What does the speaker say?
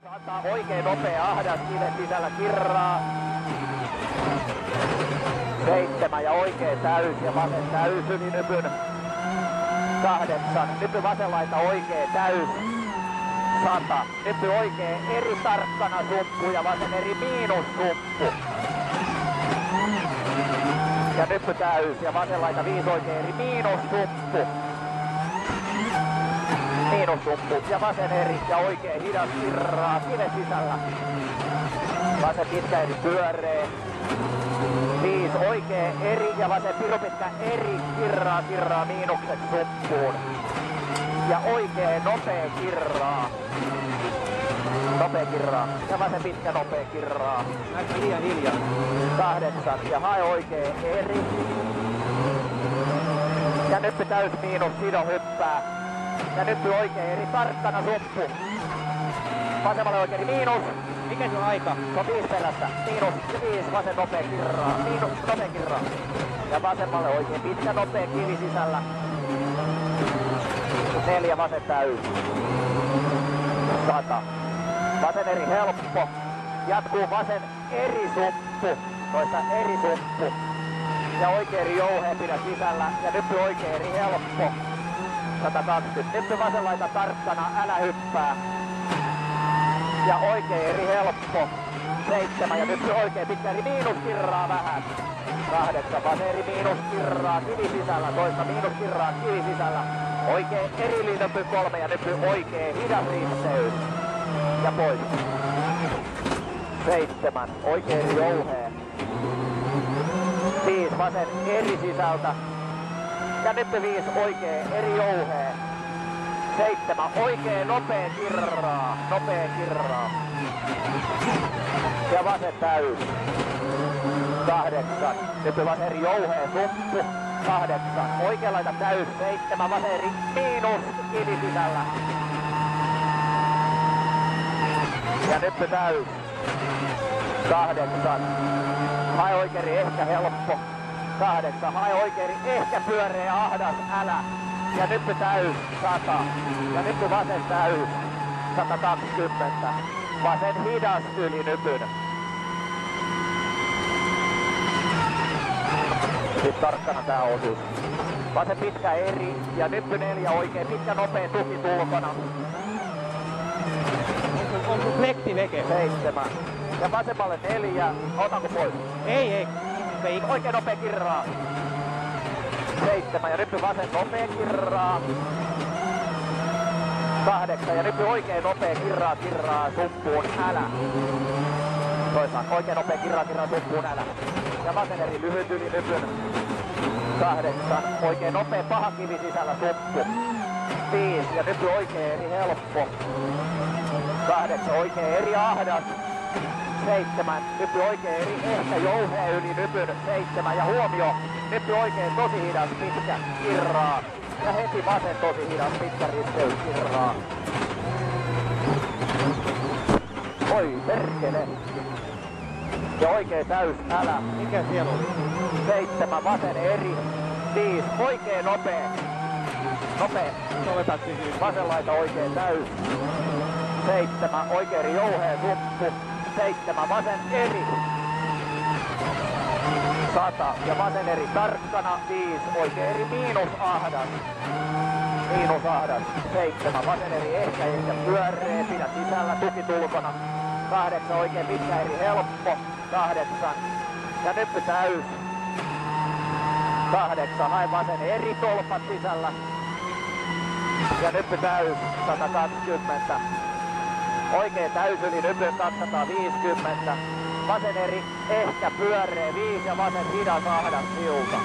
Antaa oikein nopea ahdas kiven sisällä kirraa. 7 ja oikein täys ja vasen täys yli nypyn. 8. Nypy vasen laita oikein täys. 100. Nypy oikein eri tarkkana sumppu ja vasen eri miinus sumppu. Ja nypy täys ja vasen laita 5 oikein eri miinus sumppu. Miinussumppu ja vasen eri ja oikein hidas kirraa kiven sisällä. Vasen pitkä eri pyöree. 5 oikein eri ja vasen piru pitkä eri kirraa miinukset sumppuun. Ja oikein nopea kirraa. Nopea kirraa. Ja vasen pitkä nopea kirraa. Näyttää liian hiljaa. 8 ja hae oikein eri. Ja nyt täys miinus sido hyppää. Ja nyt oikein eri tarkkana sumppu. Vasemmalle oikein miinus. Mikä se on aika? Se on 5 perässä. Miinus ja 5 vasen nopea kirraa. Miinus nopea kirraa. Ja vasemmalle oikein pitkä nopea kivi sisällä. 4 vasen täys. 100. Vasen eri helppo. Jatkuu vasen eri sumppu. Toista eri sumppu. Ja oikein eri jouheen pidä sisällä. Ja nyt oikein eri helppo. 120. Nyt vasen laita tarkkana, älä hyppää. Ja oikein eri helppo. 7 ja nyt oikein pitkä eri miinuskirraa vähän. 8 vasen eri miinuskirraa kivi sisällä. Toista miinuskirraa kivi sisällä. Oikein eri liinöpy 3 ja nyt oikein hidas risteys. Ja pois. 7 oikein eri jouheen. 5 vasen eri sisältä. Ja nyt 5 oikein eri jouheen. 7 oikein nopea kirraa. Nopea kirraa. Ja vasen täys. 8. Nyt vasen eri jouheen sumppu. 8. Oikein laita täys. 7 vasen eri miinus kivi sisällä. Ja nyt täys. 8. Hae oikein ehkä helppo. 8. Hae oikein ehkä pyöreä ahdas, älä. Ja nyt täys 100. Ja nyt vasen täys 120. Vasen hidas yli nypyn. Sitten tarkkana tää osuus. Vasen pitkä eri ja nyppy 4 oikein pitkä nopea tuki tulkona. On sun flekti veke. 7. Ja vasemmalle 4. Otanko pois? Ei. Oikein nopea kirraa. 7 ja nyt vasen nopea kirraa. 8 ja nyt oikein nopea kirraa sumppuun, älä. Toisaan oikein nopea kirraa sumppuun, älä. Ja vasen eri lyhyt yli nypyn. 8 oikein nopea paha kivi sisällä sumppu. 5 ja nyt oikein eri helppo. 8 oikein eri ahdas. 7, nyt oikein eri ehkä jouheen yli nypyn. 7 ja huomio, nyt oikein tosi hidas pitkä kirraa. Ja heti vasen tosi hidas pitkä risteys kirraa. Oi perkele. Ja oikein täys, älä. Mikä siellä oli? 7 vasen eri. 5 oikein nopea. Nopea. Sovetaan siihen. Vasen laita oikein täys. 7 oikein eri jouheen sumppu. 7 vasen eri. 100 ja vasen eri tarkkana. 5 oikein eri miinus ahdas. Miinus ahdas. 7 vasen eri ehkä pyöree. Pidä sisällä tuki tulkona. 8 oikein pitkä eri helppo. 8 ja nyt täys. 8 hae vasen eri tolpat sisällä. Ja nyt täys 120. Oikein täys yli nypyn 250. Vasen eri ehkä pyöree 5 ja vasen hidas ahdas siuka.